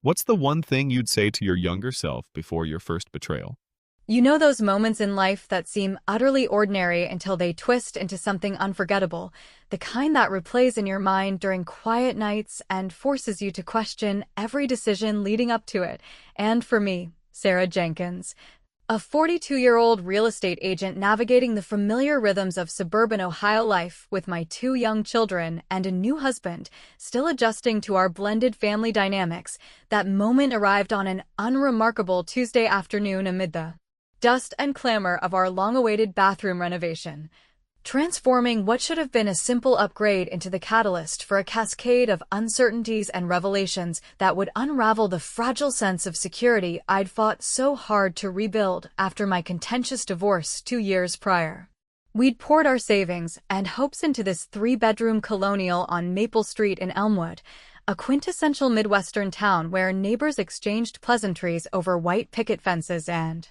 What's the one thing you'd say to your younger self before your first betrayal? You know those moments in life that seem utterly ordinary until they twist into something unforgettable, the kind that replays in your mind during quiet nights and forces you to question every decision leading up to it. And for me, Sarah Jenkins, a 42-year-old real estate agent navigating the familiar rhythms of suburban Ohio life with my two young children and a new husband, still adjusting to our blended family dynamics, that moment arrived on an unremarkable Tuesday afternoon amid the dust and clamor of our long-awaited bathroom renovation, transforming what should have been a simple upgrade into the catalyst for a cascade of uncertainties and revelations that would unravel the fragile sense of security I'd fought so hard to rebuild after my contentious divorce 2 years prior. We'd poured our savings and hopes into this three-bedroom colonial on Maple Street in Elmwood, a quintessential Midwestern town where neighbors exchanged pleasantries over white picket fences and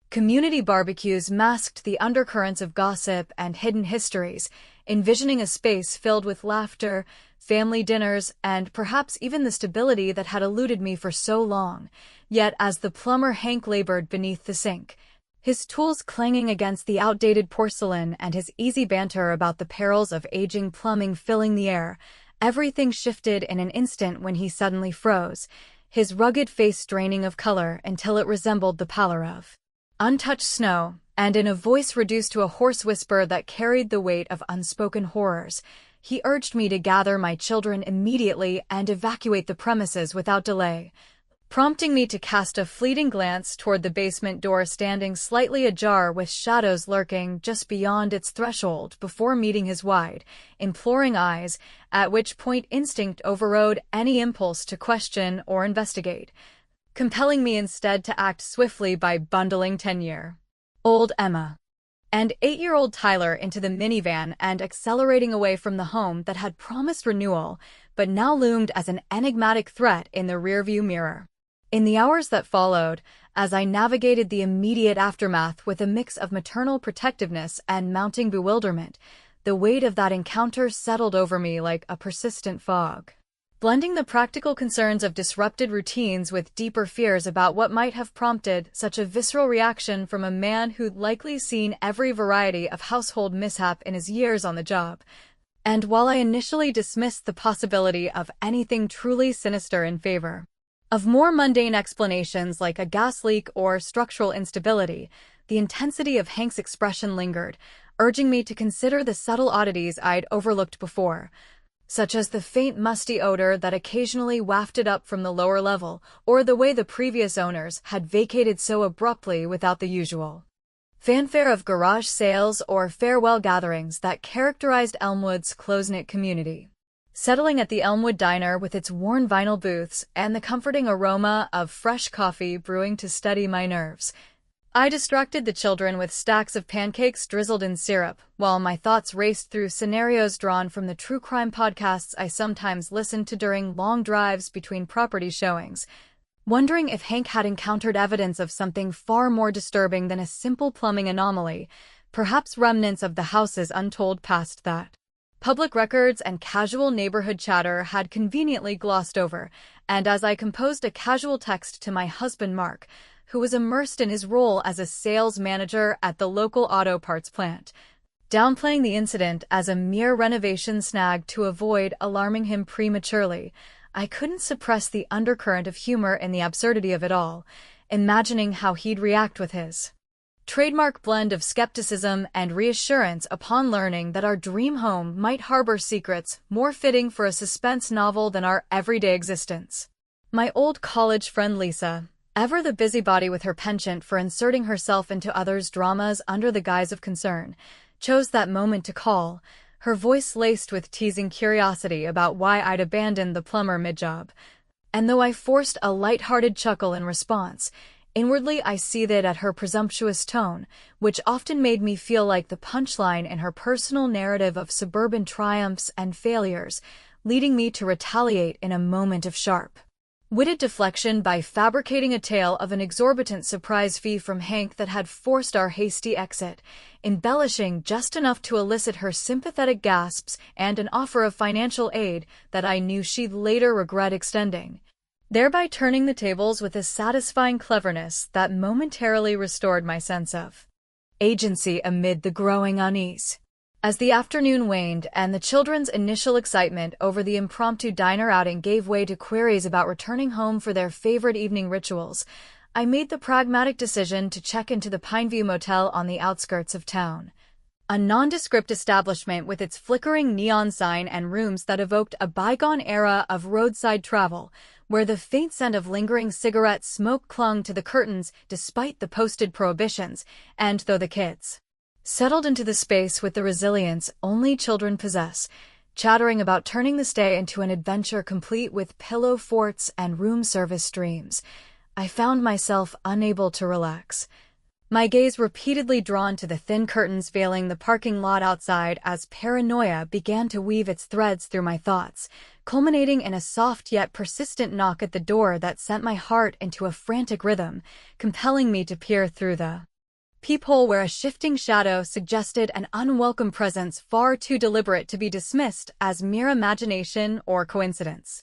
community barbecues masked the undercurrents of gossip and hidden histories, envisioning a space filled with laughter, family dinners, and perhaps even the stability that had eluded me for so long. Yet as the plumber Hank labored beneath the sink, his tools clanging against the outdated porcelain and his easy banter about the perils of aging plumbing filling the air, everything shifted in an instant when he suddenly froze, his rugged face draining of color until it resembled the pallor of untouched snow, and in a voice reduced to a hoarse whisper that carried the weight of unspoken horrors, he urged me to gather my children immediately and evacuate the premises without delay, prompting me to cast a fleeting glance toward the basement door standing slightly ajar with shadows lurking just beyond its threshold before meeting his wide, imploring eyes, at which point instinct overrode any impulse to question or investigate, compelling me instead to act swiftly by bundling 10-year-old Emma and 8-year-old Tyler into the minivan and accelerating away from the home that had promised renewal but now loomed as an enigmatic threat in the rearview mirror. In the hours that followed, as I navigated the immediate aftermath with a mix of maternal protectiveness and mounting bewilderment, the weight of that encounter settled over me like a persistent fog, blending the practical concerns of disrupted routines with deeper fears about what might have prompted such a visceral reaction from a man who'd likely seen every variety of household mishap in his years on the job. And while I initially dismissed the possibility of anything truly sinister in favor of more mundane explanations like a gas leak or structural instability, the intensity of Hank's expression lingered, urging me to consider the subtle oddities I'd overlooked before, such as the faint musty odor that occasionally wafted up from the lower level, or the way the previous owners had vacated so abruptly without the usual fanfare of garage sales or farewell gatherings that characterized Elmwood's close-knit community. Settling at the Elmwood Diner with its worn vinyl booths and the comforting aroma of fresh coffee brewing to steady my nerves, I distracted the children with stacks of pancakes drizzled in syrup, while my thoughts raced through scenarios drawn from the true crime podcasts I sometimes listened to during long drives between property showings, wondering if Hank had encountered evidence of something far more disturbing than a simple plumbing anomaly, perhaps remnants of the house's untold past that public records and casual neighborhood chatter had conveniently glossed over. And as I composed a casual text to my husband Mark, who was immersed in his role as a sales manager at the local auto parts plant, downplaying the incident as a mere renovation snag to avoid alarming him prematurely, I couldn't suppress the undercurrent of humor in the absurdity of it all, imagining how he'd react with his trademark blend of skepticism and reassurance upon learning that our dream home might harbor secrets more fitting for a suspense novel than our everyday existence. My old college friend Lisa, ever the busybody with her penchant for inserting herself into others' dramas under the guise of concern, chose that moment to call, her voice laced with teasing curiosity about why I'd abandoned the plumber mid-job. And though I forced a light-hearted chuckle in response, inwardly I seethed at her presumptuous tone, which often made me feel like the punchline in her personal narrative of suburban triumphs and failures, leading me to retaliate in a moment of sharp-witted deflection by fabricating a tale of an exorbitant surprise fee from Hank that had forced our hasty exit, embellishing just enough to elicit her sympathetic gasps and an offer of financial aid that I knew she'd later regret extending. thereby turning the tables with a satisfying cleverness that momentarily restored my sense of agency amid the growing unease. As the afternoon waned and the children's initial excitement over the impromptu diner outing gave way to queries about returning home for their favorite evening rituals, I made the pragmatic decision to check into the Pineview Motel on the outskirts of town. A nondescript establishment with its flickering neon sign and rooms that evoked a bygone era of roadside travel, where the faint scent of lingering cigarette smoke clung to the curtains despite the posted prohibitions, and though the kids settled into the space with the resilience only children possess, chattering about turning the stay into an adventure complete with pillow forts and room service dreams, I found myself unable to relax. My gaze repeatedly drawn to the thin curtains veiling the parking lot outside as paranoia began to weave its threads through my thoughts, culminating in a soft yet persistent knock at the door that sent my heart into a frantic rhythm, compelling me to peer through the peephole where a shifting shadow suggested an unwelcome presence far too deliberate to be dismissed as mere imagination or coincidence.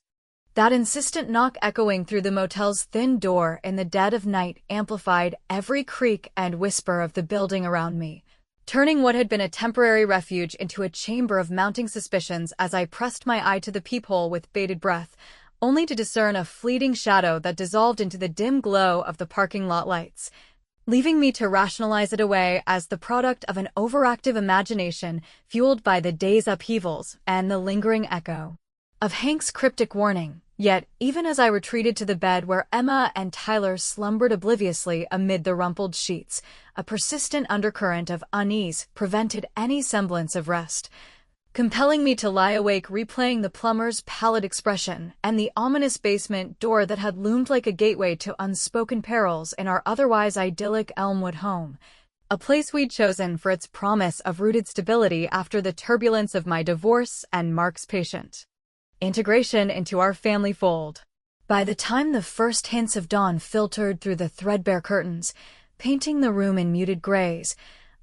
That insistent knock echoing through the motel's thin door in the dead of night amplified every creak and whisper of the building around me, turning what had been a temporary refuge into a chamber of mounting suspicions as I pressed my eye to the peephole with bated breath, only to discern a fleeting shadow that dissolved into the dim glow of the parking lot lights, leaving me to rationalize it away as the product of an overactive imagination fueled by the day's upheavals and the lingering echo of Hank's cryptic warning. Yet, even as I retreated to the bed where Emma and Tyler slumbered obliviously amid the rumpled sheets, a persistent undercurrent of unease prevented any semblance of rest, compelling me to lie awake replaying the plumber's pallid expression and the ominous basement door that had loomed like a gateway to unspoken perils in our otherwise idyllic Elmwood home, a place we'd chosen for its promise of rooted stability after the turbulence of my divorce and Mark's patient integration into our family fold. By the time the first hints of dawn filtered through the threadbare curtains, painting the room in muted grays,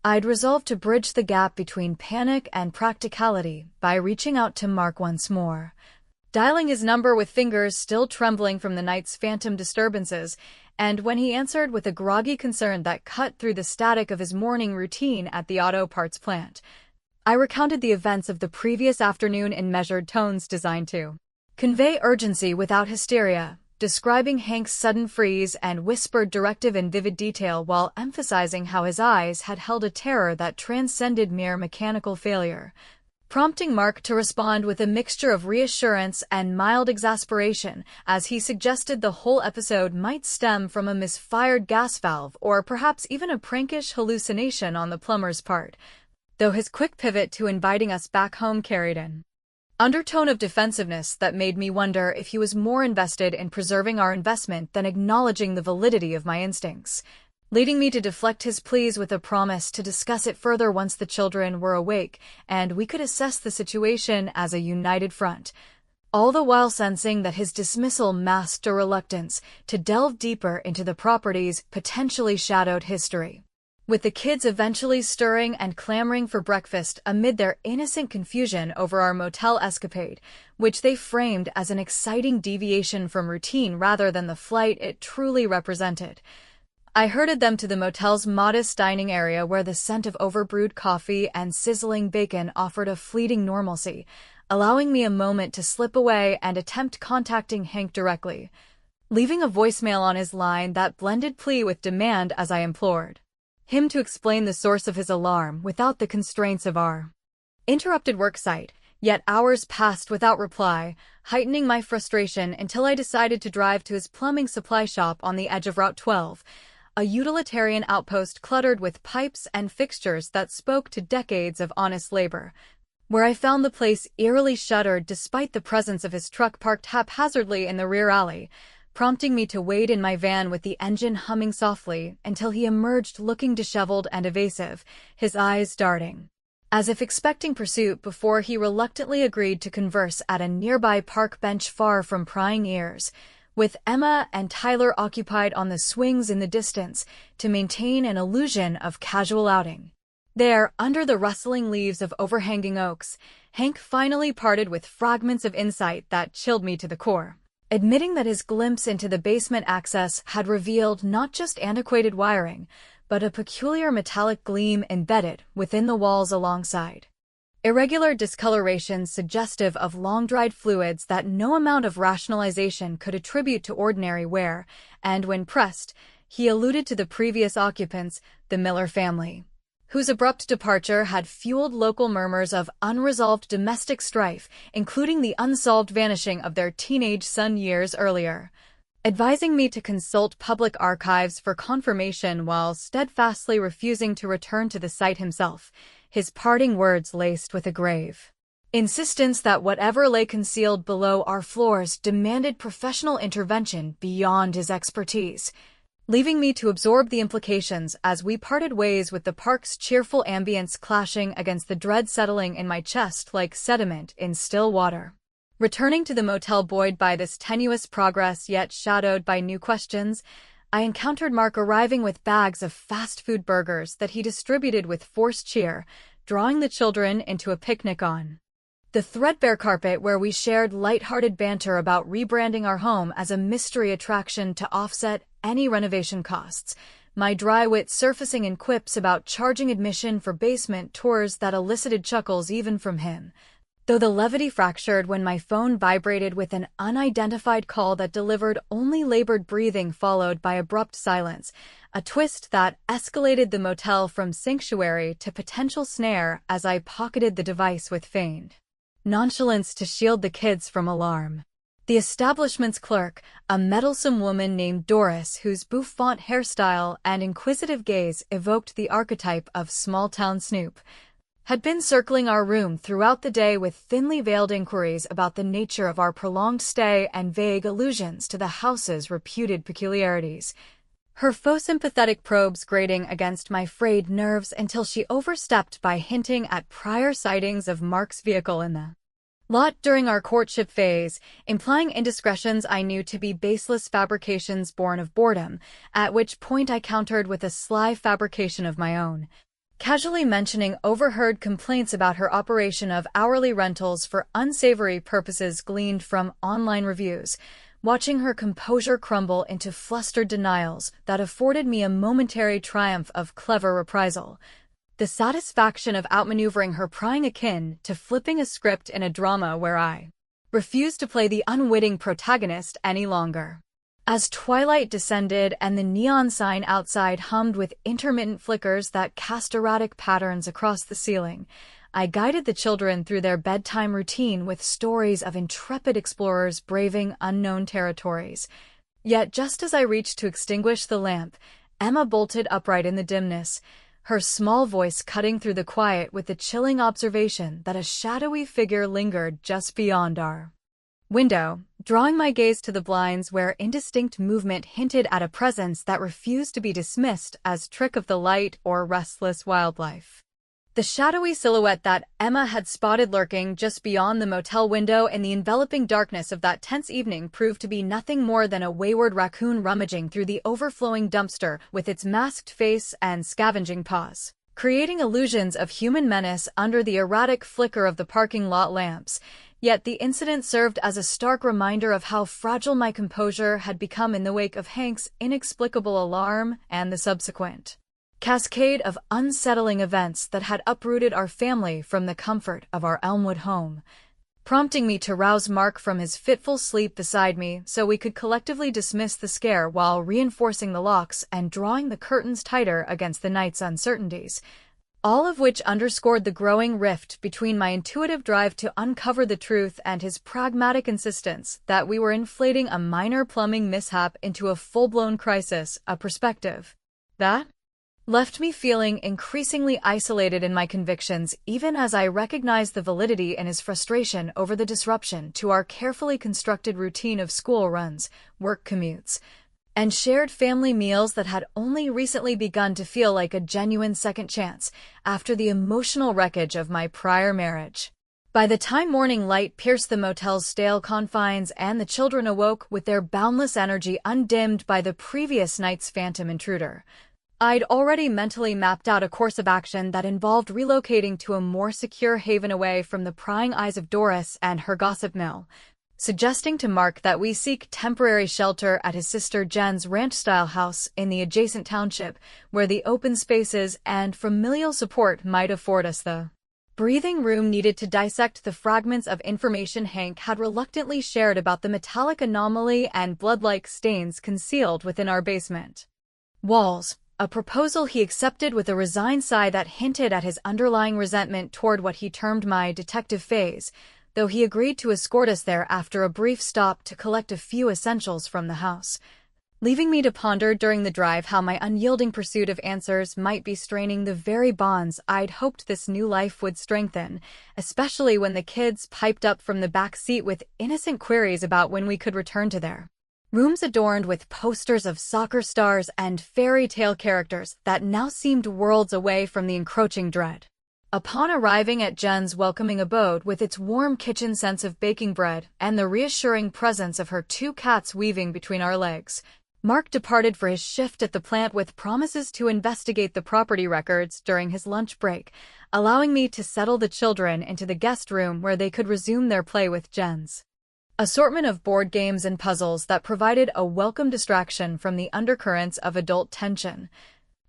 I'd resolved to bridge the gap between panic and practicality by reaching out to Mark once more. Dialing his number with fingers still trembling from the night's phantom disturbances, and when he answered with a groggy concern that cut through the static of his morning routine at the auto parts plant, I recounted the events of the previous afternoon in measured tones designed to convey urgency without hysteria, describing Hank's sudden freeze and whispered directive in vivid detail while emphasizing how his eyes had held a terror that transcended mere mechanical failure, prompting Mark to respond with a mixture of reassurance and mild exasperation as he suggested the whole episode might stem from a misfired gas valve or perhaps even a prankish hallucination on the plumber's part, though his quick pivot to inviting us back home carried an undertone of defensiveness that made me wonder if he was more invested in preserving our investment than acknowledging the validity of my instincts, leading me to deflect his pleas with a promise to discuss it further once the children were awake and we could assess the situation as a united front, all the while sensing that his dismissal masked a reluctance to delve deeper into the property's potentially shadowed history. With the kids eventually stirring and clamoring for breakfast amid their innocent confusion over our motel escapade, which they framed as an exciting deviation from routine rather than the flight it truly represented, I herded them to the motel's modest dining area where the scent of overbrewed coffee and sizzling bacon offered a fleeting normalcy, allowing me a moment to slip away and attempt contacting Hank directly, leaving a voicemail on his line that blended plea with demand as I implored him to explain the source of his alarm without the constraints of our interrupted work site. Yet hours passed without reply, heightening my frustration until I decided to drive to his plumbing supply shop on the edge of Route 12, a utilitarian outpost cluttered with pipes and fixtures that spoke to decades of honest labor, where I found the place eerily shuttered despite the presence of his truck parked haphazardly in the rear alley, prompting me to wait in my van with the engine humming softly until he emerged looking disheveled and evasive, his eyes darting, as if expecting pursuit before he reluctantly agreed to converse at a nearby park bench far from prying ears, with Emma and Tyler occupied on the swings in the distance to maintain an illusion of casual outing. There, under the rustling leaves of overhanging oaks, Hank finally parted with fragments of insight that chilled me to the core. admitting that his glimpse into the basement access had revealed not just antiquated wiring, but a peculiar metallic gleam embedded within the walls alongside. Irregular discoloration suggestive of long-dried fluids that no amount of rationalization could attribute to ordinary wear, and when pressed, he alluded to the previous occupants, the Miller family, whose abrupt departure had fueled local murmurs of unresolved domestic strife, including the unsolved vanishing of their teenage son years earlier. Advising me to consult public archives for confirmation while steadfastly refusing to return to the site himself, his parting words laced with a grave insistence that whatever lay concealed below our floors demanded professional intervention beyond his expertise, leaving me to absorb the implications as we parted ways with the park's cheerful ambience clashing against the dread settling in my chest like sediment in still water. Returning to the motel buoyed by this tenuous progress yet shadowed by new questions, I encountered Mark arriving with bags of fast food burgers that he distributed with forced cheer, drawing the children into a picnic on the threadbare carpet where we shared light-hearted banter about rebranding our home as a mystery attraction to offset any renovation costs, my dry wit surfacing in quips about charging admission for basement tours that elicited chuckles even from him, though the levity fractured when my phone vibrated with an unidentified call that delivered only labored breathing followed by abrupt silence, a twist that escalated the motel from sanctuary to potential snare as I pocketed the device with feigned nonchalance to shield the kids from alarm. The establishment's clerk, a meddlesome woman named Doris whose bouffant hairstyle and inquisitive gaze evoked the archetype of small-town Snoop, had been circling our room throughout the day with thinly veiled inquiries about the nature of our prolonged stay and vague allusions to the house's reputed peculiarities. Her faux sympathetic probes grating against my frayed nerves until she overstepped by hinting at prior sightings of Mark's vehicle in the lot during our courtship phase, implying indiscretions I knew to be baseless fabrications born of boredom, at which point I countered with a sly fabrication of my own, casually mentioning overheard complaints about her operation of hourly rentals for unsavory purposes gleaned from online reviews, watching her composure crumble into flustered denials that afforded me a momentary triumph of clever reprisal, the satisfaction of outmaneuvering her prying akin to flipping a script in a drama where I refused to play the unwitting protagonist any longer. As twilight descended and the neon sign outside hummed with intermittent flickers that cast erratic patterns across the ceiling, I guided the children through their bedtime routine with stories of intrepid explorers braving unknown territories. Yet just as I reached to extinguish the lamp, Emma bolted upright in the dimness, her small voice cutting through the quiet with the chilling observation that a shadowy figure lingered just beyond our window, drawing my gaze to the blinds where indistinct movement hinted at a presence that refused to be dismissed as trick of the light or restless wildlife. The shadowy silhouette that Emma had spotted lurking just beyond the motel window in the enveloping darkness of that tense evening proved to be nothing more than a wayward raccoon rummaging through the overflowing dumpster with its masked face and scavenging paws, creating illusions of human menace under the erratic flicker of the parking lot lamps. Yet the incident served as a stark reminder of how fragile my composure had become in the wake of Hank's inexplicable alarm and the subsequent cascade of unsettling events that had uprooted our family from the comfort of our Elmwood home, prompting me to rouse Mark from his fitful sleep beside me so we could collectively dismiss the scare while reinforcing the locks and drawing the curtains tighter against the night's uncertainties, all of which underscored the growing rift between my intuitive drive to uncover the truth and his pragmatic insistence that we were inflating a minor plumbing mishap into a full-blown crisis, a perspective that left me feeling increasingly isolated in my convictions even as I recognized the validity in his frustration over the disruption to our carefully constructed routine of school runs, work commutes, and shared family meals that had only recently begun to feel like a genuine second chance after the emotional wreckage of my prior marriage. By the time morning light pierced the motel's stale confines and the children awoke with their boundless energy undimmed by the previous night's phantom intruder, I'd already mentally mapped out a course of action that involved relocating to a more secure haven away from the prying eyes of Doris and her gossip mill, suggesting to Mark that we seek temporary shelter at his sister Jen's ranch-style house in the adjacent township, where the open spaces and familial support might afford us the breathing room needed to dissect the fragments of information Hank had reluctantly shared about the metallic anomaly and blood-like stains concealed within our basement walls, a proposal he accepted with a resigned sigh that hinted at his underlying resentment toward what he termed my detective phase, though he agreed to escort us there after a brief stop to collect a few essentials from the house, leaving me to ponder during the drive how my unyielding pursuit of answers might be straining the very bonds I'd hoped this new life would strengthen, especially when the kids piped up from the back seat with innocent queries about when we could return to their rooms adorned with posters of soccer stars and fairy tale characters that now seemed worlds away from the encroaching dread. Upon arriving at Jen's welcoming abode with its warm kitchen scents of baking bread and the reassuring presence of her 2 cats weaving between our legs, Mark departed for his shift at the plant with promises to investigate the property records during his lunch break, allowing me to settle the children into the guest room where they could resume their play with Jen's assortment of board games and puzzles that provided a welcome distraction from the undercurrents of adult tension,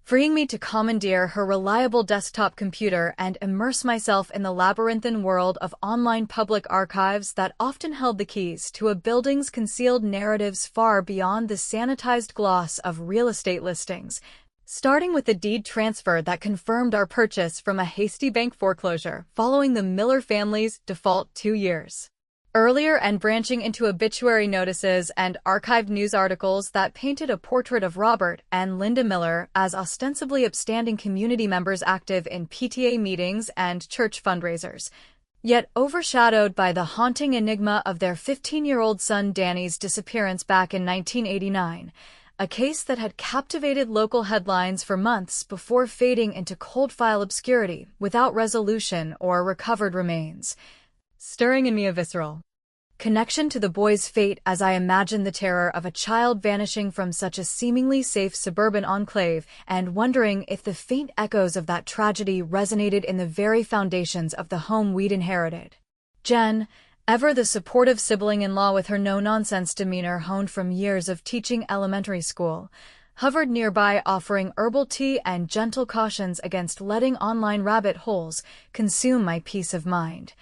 freeing me to commandeer her reliable desktop computer and immerse myself in the labyrinthine world of online public archives that often held the keys to a building's concealed narratives far beyond the sanitized gloss of real estate listings, starting with the deed transfer that confirmed our purchase from a hasty bank foreclosure following the Miller family's default 2 years earlier and branching into obituary notices and archived news articles that painted a portrait of Robert and Linda Miller as ostensibly upstanding community members active in PTA meetings and church fundraisers, yet overshadowed by the haunting enigma of their 15-year-old son Danny's disappearance back in 1989, a case that had captivated local headlines for months before fading into cold-file obscurity without resolution or recovered remains, stirring in me a visceral connection to the boy's fate as I imagined the terror of a child vanishing from such a seemingly safe suburban enclave and wondering if the faint echoes of that tragedy resonated in the very foundations of the home we'd inherited. Jen, ever the supportive sibling-in-law with her no-nonsense demeanor honed from years of teaching elementary school, hovered nearby offering herbal tea and gentle cautions against letting online rabbit holes consume my peace of mind,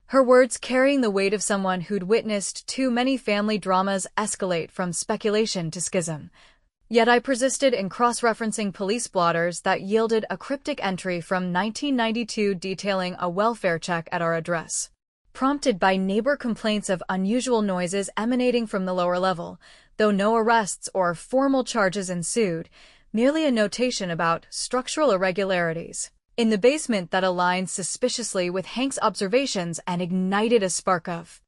her words carrying the weight of someone who'd witnessed too many family dramas escalate from speculation to schism. Yet I persisted in cross-referencing police blotters that yielded a cryptic entry from 1992 detailing a welfare check at our address, prompted by neighbor complaints of unusual noises emanating from the lower level, though no arrests or formal charges ensued, merely a notation about structural irregularities in the basement that aligned suspiciously with Hank's observations and ignited a spark of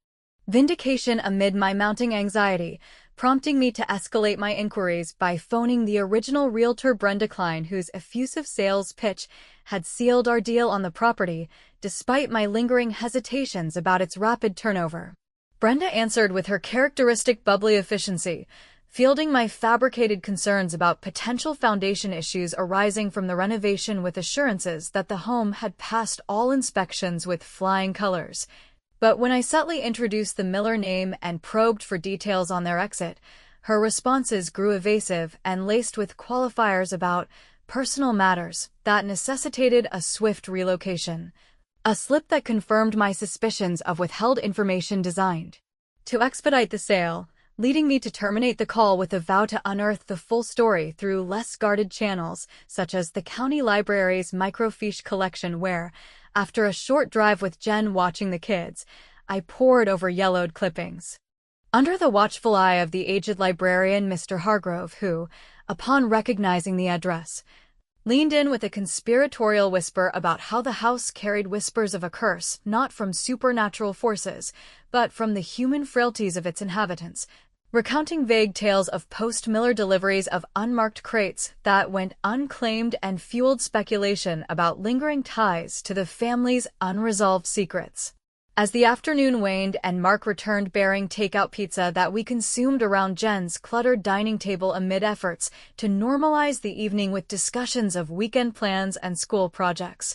vindication amid my mounting anxiety, prompting me to escalate my inquiries by phoning the original realtor Brenda Klein, whose effusive sales pitch had sealed our deal on the property, despite my lingering hesitations about its rapid turnover. Brenda answered with her characteristic bubbly efficiency, fielding my fabricated concerns about potential foundation issues arising from the renovation with assurances that the home had passed all inspections with flying colors. But when I subtly introduced the Miller name and probed for details on their exit, her responses grew evasive and laced with qualifiers about personal matters that necessitated a swift relocation, a slip that confirmed my suspicions of withheld information designed to expedite the sale, leading me to terminate the call with a vow to unearth the full story through less guarded channels, such as the county library's microfiche collection where, after a short drive with Jen watching the kids, I pored over yellowed clippings. Under the watchful eye of the aged librarian Mr. Hargrove, who, upon recognizing the address, leaned in with a conspiratorial whisper about how the house carried whispers of a curse not from supernatural forces, but from the human frailties of its inhabitants, recounting vague tales of post-Miller deliveries of unmarked crates that went unclaimed and fueled speculation about lingering ties to the family's unresolved secrets. As the afternoon waned and Mark returned bearing takeout pizza that we consumed around Jen's cluttered dining table amid efforts to normalize the evening with discussions of weekend plans and school projects,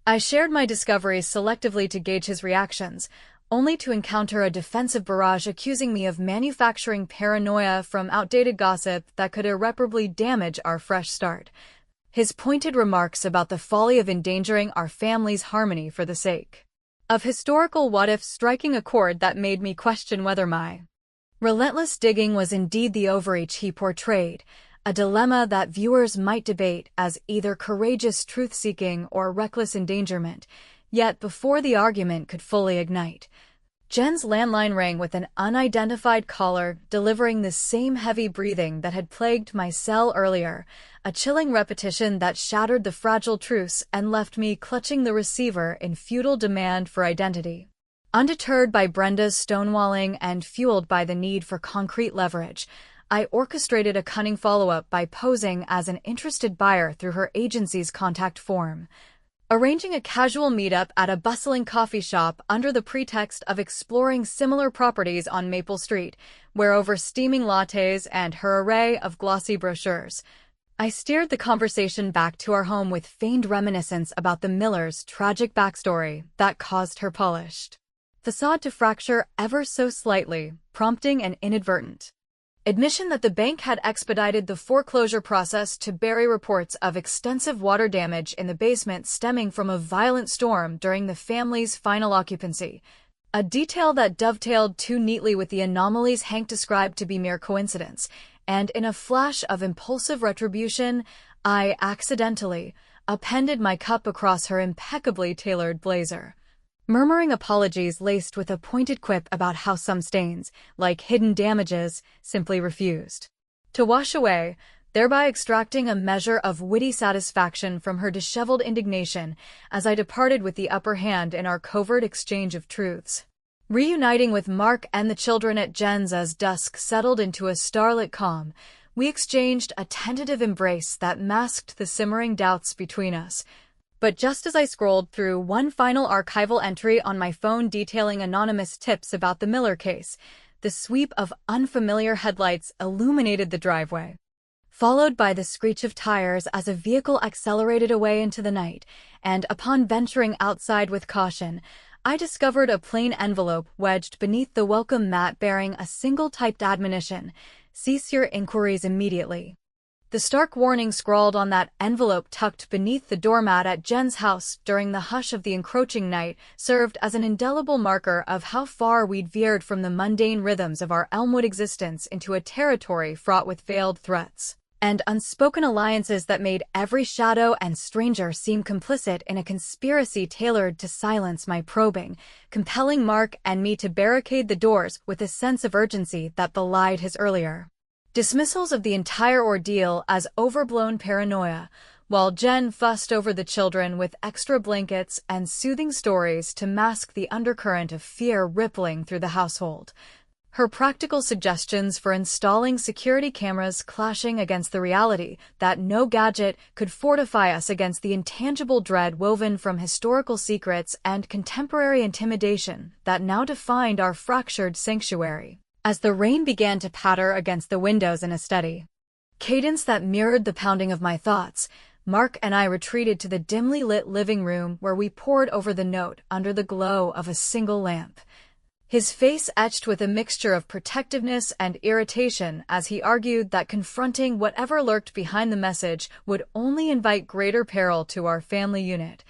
I shared my discoveries selectively to gauge his reactions, only to encounter a defensive barrage accusing me of manufacturing paranoia from outdated gossip that could irreparably damage our fresh start. His pointed remarks about the folly of endangering our family's harmony for the sake of historical what-ifs striking a chord that made me question whether my relentless digging was indeed the overreach he portrayed, a dilemma that viewers might debate as either courageous truth-seeking or reckless endangerment. Yet before the argument could fully ignite, Jen's landline rang with an unidentified caller delivering the same heavy breathing that had plagued my cell earlier, a chilling repetition that shattered the fragile truce and left me clutching the receiver in futile demand for identity. Undeterred by Brenda's stonewalling and fueled by the need for concrete leverage, I orchestrated a cunning follow-up by posing as an interested buyer through her agency's contact form, arranging a casual meetup at a bustling coffee shop under the pretext of exploring similar properties on Maple Street, where over steaming lattes and her array of glossy brochures, I steered the conversation back to our home with feigned reminiscence about the Miller's tragic backstory that caused her polished facade to fracture ever so slightly, prompting an inadvertent admission that the bank had expedited the foreclosure process to bury reports of extensive water damage in the basement stemming from a violent storm during the family's final occupancy, a detail that dovetailed too neatly with the anomalies Hank described to be mere coincidence, and in a flash of impulsive retribution, I accidentally appended my cup across her impeccably tailored blazer, murmuring apologies laced with a pointed quip about how some stains, like hidden damages, simply refused to wash away, thereby extracting a measure of witty satisfaction from her disheveled indignation as I departed with the upper hand in our covert exchange of truths. Reuniting with Mark and the children at Jen's as dusk settled into a starlit calm, we exchanged a tentative embrace that masked the simmering doubts between us. But just as I scrolled through one final archival entry on my phone detailing anonymous tips about the Miller case, the sweep of unfamiliar headlights illuminated the driveway, followed by the screech of tires as a vehicle accelerated away into the night, and upon venturing outside with caution, I discovered a plain envelope wedged beneath the welcome mat bearing a single typed admonition: "Cease your inquiries immediately." The stark warning scrawled on that envelope tucked beneath the doormat at Jen's house during the hush of the encroaching night served as an indelible marker of how far we'd veered from the mundane rhythms of our Elmwood existence into a territory fraught with veiled threats and unspoken alliances that made every shadow and stranger seem complicit in a conspiracy tailored to silence my probing, compelling Mark and me to barricade the doors with a sense of urgency that belied his earlier dismissals of the entire ordeal as overblown paranoia, while Jen fussed over the children with extra blankets and soothing stories to mask the undercurrent of fear rippling through the household. Her practical suggestions for installing security cameras clashing against the reality that no gadget could fortify us against the intangible dread woven from historical secrets and contemporary intimidation that now defined our fractured sanctuary. As the rain began to patter against the windows in a steady cadence that mirrored the pounding of my thoughts, Mark and I retreated to the dimly lit living room where we pored over the note under the glow of a single lamp, his face etched with a mixture of protectiveness and irritation as he argued that confronting whatever lurked behind the message would only invite greater peril to our family unit.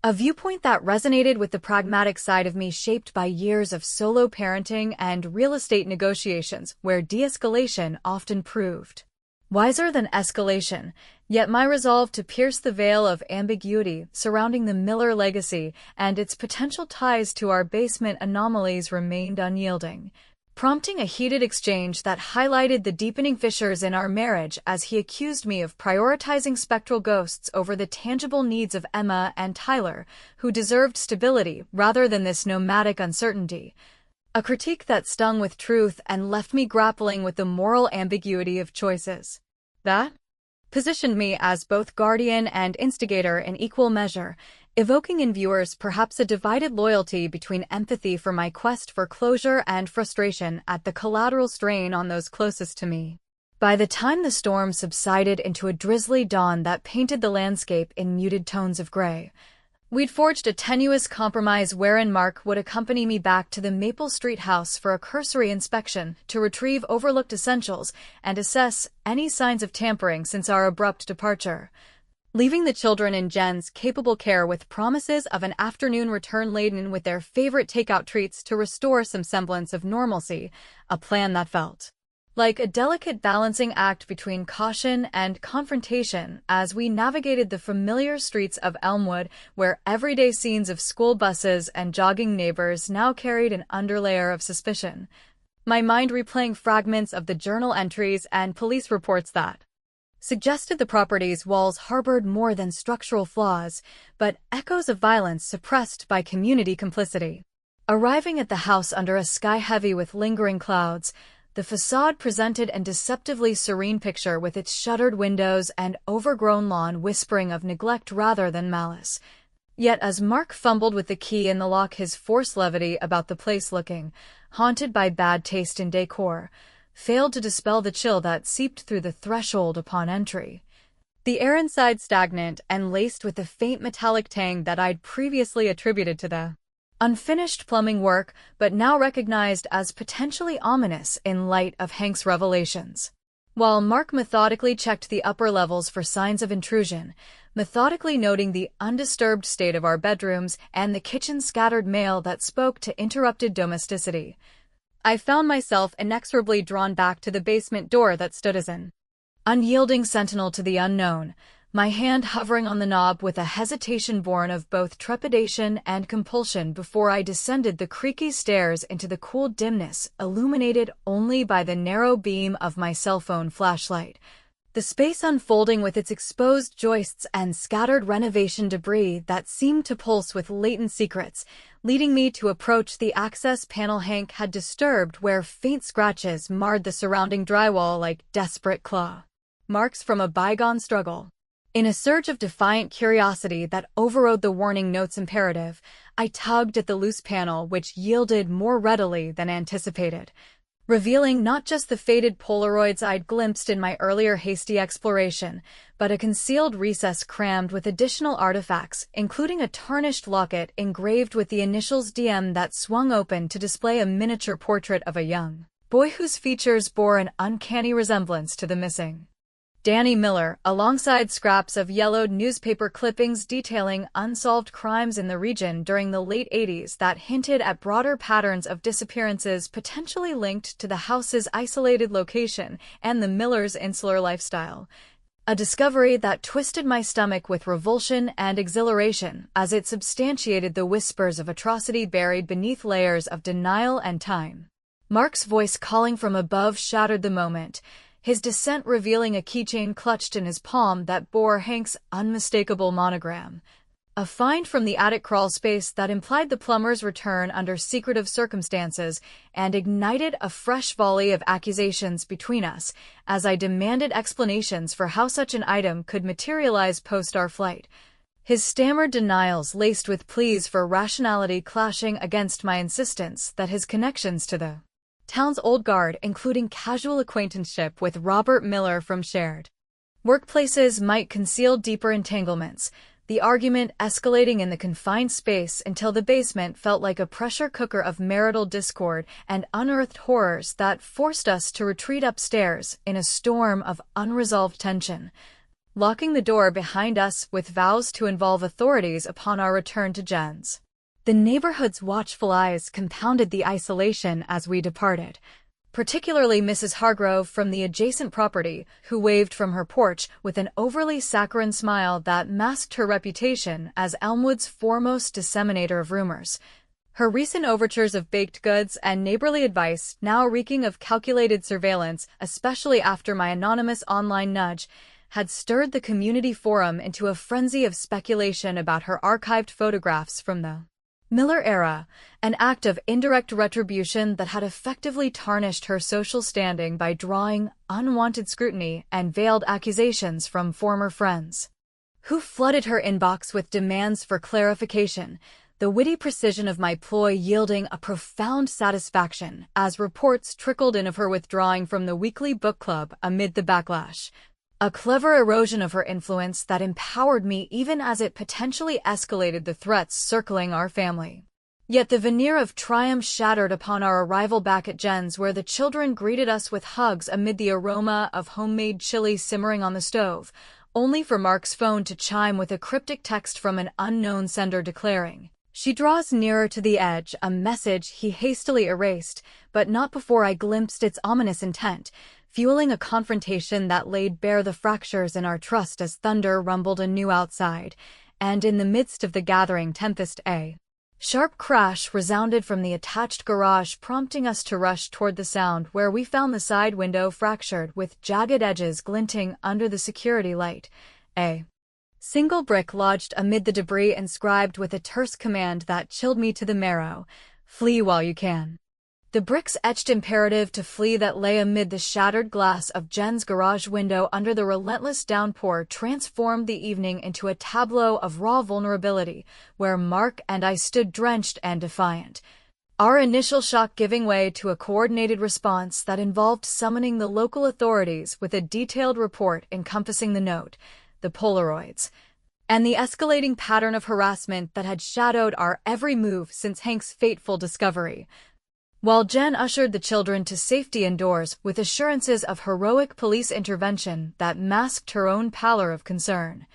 A viewpoint that resonated with the pragmatic side of me shaped by years of solo parenting and real estate negotiations where de-escalation often proved wiser than escalation, yet my resolve to pierce the veil of ambiguity surrounding the Miller legacy and its potential ties to our basement anomalies remained unyielding, prompting a heated exchange that highlighted the deepening fissures in our marriage as he accused me of prioritizing spectral ghosts over the tangible needs of Emma and Tyler, who deserved stability rather than this nomadic uncertainty. A critique that stung with truth and left me grappling with the moral ambiguity of choices that positioned me as both guardian and instigator in equal measure, evoking in viewers perhaps a divided loyalty between empathy for my quest for closure and frustration at the collateral strain on those closest to me. By the time the storm subsided into a drizzly dawn that painted the landscape in muted tones of gray, We'd forged a tenuous compromise wherein Mark would accompany me back to the Maple Street house for a cursory inspection to retrieve overlooked essentials and assess any signs of tampering since our abrupt departure, leaving the children in Jen's capable care with promises of an afternoon return laden with their favorite takeout treats to restore some semblance of normalcy, a plan that felt like a delicate balancing act between caution and confrontation as we navigated the familiar streets of Elmwood, where everyday scenes of school buses and jogging neighbors now carried an underlayer of suspicion, my mind replaying fragments of the journal entries and police reports that suggested the property's walls harbored more than structural flaws, but echoes of violence suppressed by community complicity. Arriving at the house under a sky heavy with lingering clouds, the facade presented a deceptively serene picture with its shuttered windows and overgrown lawn whispering of neglect rather than malice. Yet as Mark fumbled with the key in the lock, his forced levity about the place looking haunted by bad taste in decor failed to dispel the chill that seeped through the threshold upon entry. The air inside stagnant and laced with the faint metallic tang that I'd previously attributed to the unfinished plumbing work, but now recognized as potentially ominous in light of Hank's revelations. While Mark methodically checked the upper levels for signs of intrusion, methodically noting the undisturbed state of our bedrooms and the kitchen's scattered mail that spoke to interrupted domesticity, I found myself inexorably drawn back to the basement door that stood as an unyielding sentinel to the unknown, my hand hovering on the knob with a hesitation born of both trepidation and compulsion before I descended the creaky stairs into the cool dimness illuminated only by the narrow beam of my cell phone flashlight. The space unfolding with its exposed joists and scattered renovation debris that seemed to pulse with latent secrets, leading me to approach the access panel Hank had disturbed, where faint scratches marred the surrounding drywall like desperate claw marks from a bygone struggle. In a surge of defiant curiosity that overrode the warning note's imperative, I tugged at the loose panel, which yielded more readily than anticipated, revealing not just the faded Polaroids I'd glimpsed in my earlier hasty exploration, but a concealed recess crammed with additional artifacts, including a tarnished locket engraved with the initials DM that swung open to display a miniature portrait of a young boy whose features bore an uncanny resemblance to the missing Danny Miller, alongside scraps of yellowed newspaper clippings detailing unsolved crimes in the region during the late 80s that hinted at broader patterns of disappearances potentially linked to the house's isolated location and the Millers' insular lifestyle. A discovery that twisted my stomach with revulsion and exhilaration as it substantiated the whispers of atrocity buried beneath layers of denial and time. Mark's voice calling from above shattered the moment, his descent revealing a keychain clutched in his palm that bore Hank's unmistakable monogram, a find from the attic crawl space that implied the plumber's return under secretive circumstances and ignited a fresh volley of accusations between us as I demanded explanations for how such an item could materialize post our flight, his stammered denials laced with pleas for rationality clashing against my insistence that his connections to the town's old guard, including casual acquaintanceship with Robert Miller from shared workplaces, might conceal deeper entanglements, the argument escalating in the confined space until the basement felt like a pressure cooker of marital discord and unearthed horrors that forced us to retreat upstairs in a storm of unresolved tension, locking the door behind us with vows to involve authorities upon our return to Jen's. The neighborhood's watchful eyes compounded the isolation as we departed, particularly Mrs. Hargrove from the adjacent property, who waved from her porch with an overly saccharine smile that masked her reputation as Elmwood's foremost disseminator of rumors. Her recent overtures of baked goods and neighborly advice now reeking of calculated surveillance, especially after my anonymous online nudge, had stirred the community forum into a frenzy of speculation about her archived photographs from the Miller era, an act of indirect retribution that had effectively tarnished her social standing by drawing unwanted scrutiny and veiled accusations from former friends, who flooded her inbox with demands for clarification, the witty precision of my ploy yielding a profound satisfaction as reports trickled in of her withdrawing from the weekly book club amid the backlash. A clever erosion of her influence that empowered me even as it potentially escalated the threats circling our family. Yet the veneer of triumph shattered upon our arrival back at Jen's, where the children greeted us with hugs amid the aroma of homemade chili simmering on the stove, only for Mark's phone to chime with a cryptic text from an unknown sender declaring, "She draws nearer to the edge," a message he hastily erased, but not before I glimpsed its ominous intent, fueling a confrontation that laid bare the fractures in our trust as thunder rumbled anew outside, and in the midst of the gathering tempest a sharp crash resounded from the attached garage, prompting us to rush toward the sound, where we found the side window fractured with jagged edges glinting under the security light. A single brick lodged amid the debris, inscribed with a terse command that chilled me to the marrow: "Flee while you can." The brick's etched imperative to flee that lay amid the shattered glass of Jen's garage window under the relentless downpour transformed the evening into a tableau of raw vulnerability, where Mark and I stood drenched and defiant, our initial shock giving way to a coordinated response that involved summoning the local authorities with a detailed report encompassing the note, the Polaroids, and the escalating pattern of harassment that had shadowed our every move since Hank's fateful discovery. While Jen ushered the children to safety indoors with assurances of heroic police intervention that masked her own pallor of concern,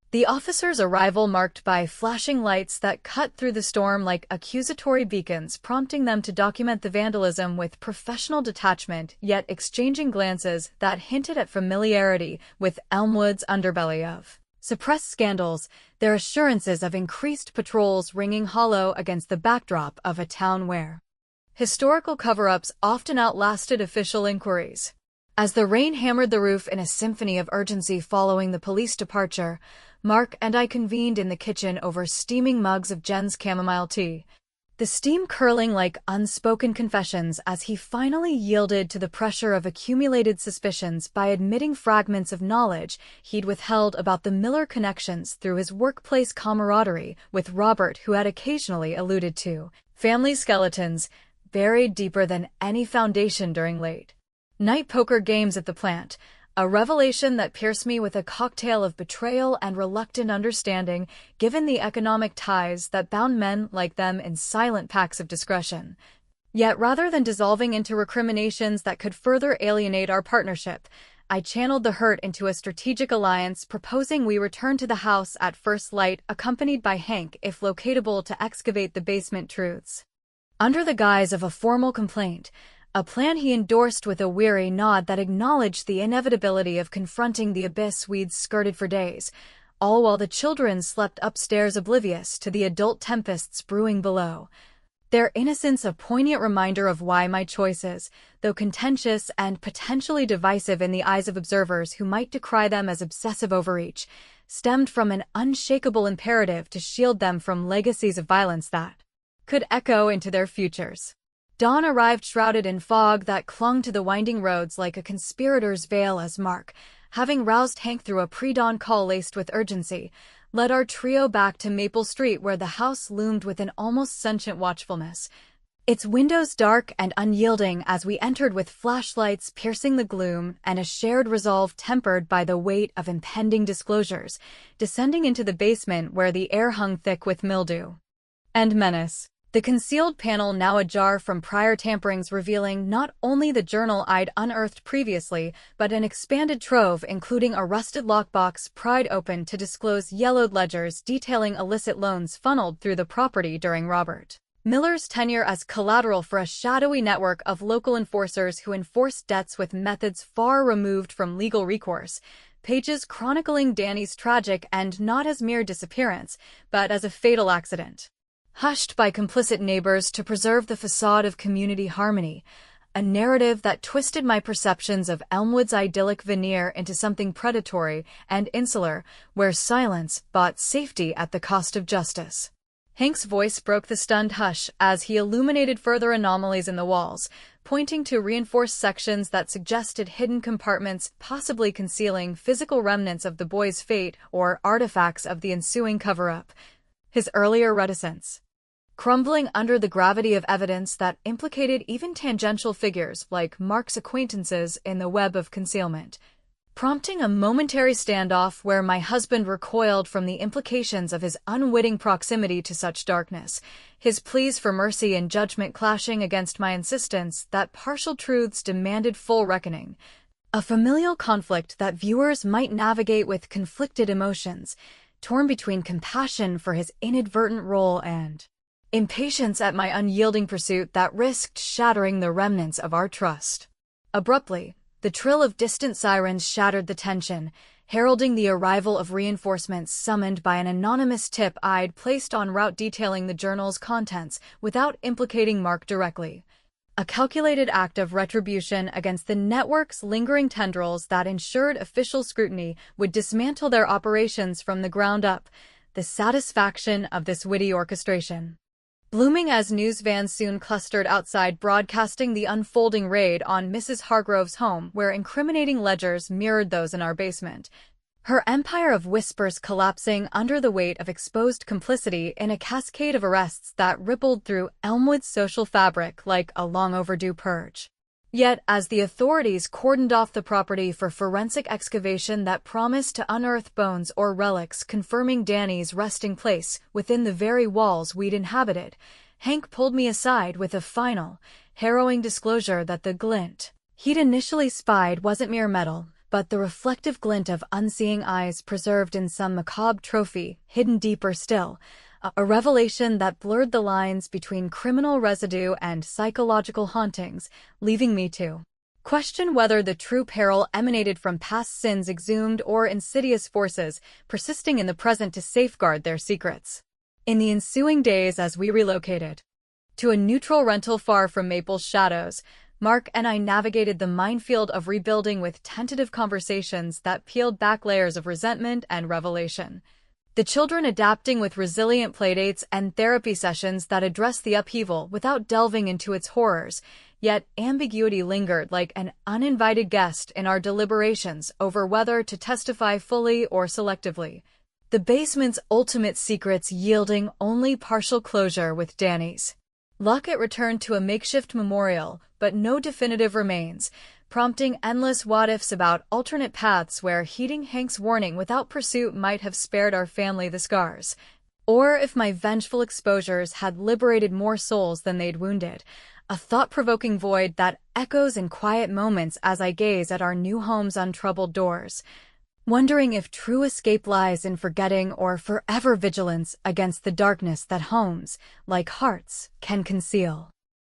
the officers' arrival marked by flashing lights that cut through the storm like accusatory beacons, prompting them to document the vandalism with professional detachment, yet exchanging glances that hinted at familiarity with Elmwood's underbelly of suppressed scandals, their assurances of increased patrols ringing hollow against the backdrop of a town where historical cover-ups often outlasted official inquiries. As the rain hammered the roof in a symphony of urgency following the police departure, Mark and I convened in the kitchen over steaming mugs of Jen's chamomile tea, the steam curling like unspoken confessions as he finally yielded to the pressure of accumulated suspicions by admitting fragments of knowledge he'd withheld about the Miller connections through his workplace camaraderie with Robert, who had occasionally alluded to family skeletons buried deeper than any foundation during late-night poker games at the plant, a revelation that pierced me with a cocktail of betrayal and reluctant understanding, given the economic ties that bound men like them in silent pacts of discretion. Yet rather than dissolving into recriminations that could further alienate our partnership, I channeled the hurt into a strategic alliance, proposing we return to the house at first light, accompanied by Hank if locatable, to excavate the basement truths under the guise of a formal complaint, a plan he endorsed with a weary nod that acknowledged the inevitability of confronting the abyss we'd skirted for days, all while the children slept upstairs oblivious to the adult tempests brewing below. Their innocence a poignant reminder of why my choices, though contentious and potentially divisive in the eyes of observers who might decry them as obsessive overreach, stemmed from an unshakable imperative to shield them from legacies of violence that could echo into their futures. Dawn arrived shrouded in fog that clung to the winding roads like a conspirator's veil as Mark, having roused Hank through a pre-dawn call laced with urgency, led our trio back to Maple Street, where the house loomed with an almost sentient watchfulness, its windows dark and unyielding as we entered, with flashlights piercing the gloom and a shared resolve tempered by the weight of impending disclosures, descending into the basement where the air hung thick with mildew and menace. The concealed panel now ajar from prior tamperings, revealing not only the journal I'd unearthed previously, but an expanded trove including a rusted lockbox pried open to disclose yellowed ledgers detailing illicit loans funneled through the property during Robert Miller's tenure as collateral for a shadowy network of local enforcers who enforced debts with methods far removed from legal recourse, pages chronicling Danny's tragic and not as mere disappearance, but as a fatal accident, hushed by complicit neighbors to preserve the facade of community harmony, a narrative that twisted my perceptions of Elmwood's idyllic veneer into something predatory and insular, where silence bought safety at the cost of justice. Hank's voice broke the stunned hush as he illuminated further anomalies in the walls, pointing to reinforced sections that suggested hidden compartments possibly concealing physical remnants of the boys' fate or artifacts of the ensuing cover-up. His earlier reticence crumbling under the gravity of evidence that implicated even tangential figures like Mark's acquaintances in the web of concealment. prompting a momentary standoff where my husband recoiled from the implications of his unwitting proximity to such darkness, his pleas for mercy and judgment clashing against my insistence that partial truths demanded full reckoning. A familial conflict that viewers might navigate with conflicted emotions, torn between compassion for his inadvertent role and impatience at my unyielding pursuit that risked shattering the remnants of our trust. Abruptly, the trill of distant sirens shattered the tension, heralding the arrival of reinforcements summoned by an anonymous tip I'd placed en route detailing the journal's contents without implicating Mark directly. A calculated act of retribution against the network's lingering tendrils that ensured official scrutiny would dismantle their operations from the ground up, the satisfaction of this witty orchestration blooming as news vans soon clustered outside broadcasting the unfolding raid on Mrs. Hargrove's home where incriminating ledgers mirrored those in our basement. Her empire of whispers collapsing under the weight of exposed complicity in a cascade of arrests that rippled through Elmwood's social fabric like a long-overdue purge. Yet, as the authorities cordoned off the property for forensic excavation that promised to unearth bones or relics confirming Danny's resting place within the very walls we'd inhabited, Hank pulled me aside with a final, harrowing disclosure that the glint he'd initially spied wasn't mere metal, but the reflective glint of unseeing eyes preserved in some macabre trophy hidden deeper still, a revelation that blurred the lines between criminal residue and psychological hauntings, leaving me to question whether the true peril emanated from past sins exhumed or insidious forces persisting in the present to safeguard their secrets. In the ensuing days as we relocated to a neutral rental far from Maple's shadows, Mark and I navigated the minefield of rebuilding with tentative conversations that peeled back layers of resentment and revelation. The children adapting with resilient playdates and therapy sessions that address the upheaval without delving into its horrors, yet ambiguity lingered like an uninvited guest in our deliberations over whether to testify fully or selectively. The basement's ultimate secrets yielding only partial closure with Danny's locket returned to a makeshift memorial, but no definitive remains, prompting endless what-ifs about alternate paths where heeding Hank's warning without pursuit might have spared our family the scars. Or if my vengeful exposures had liberated more souls than they'd wounded, a thought-provoking void that echoes in quiet moments as I gaze at our new home's untroubled doors, wondering if true escape lies in forgetting or forever vigilance against the darkness that homes, like hearts, can conceal.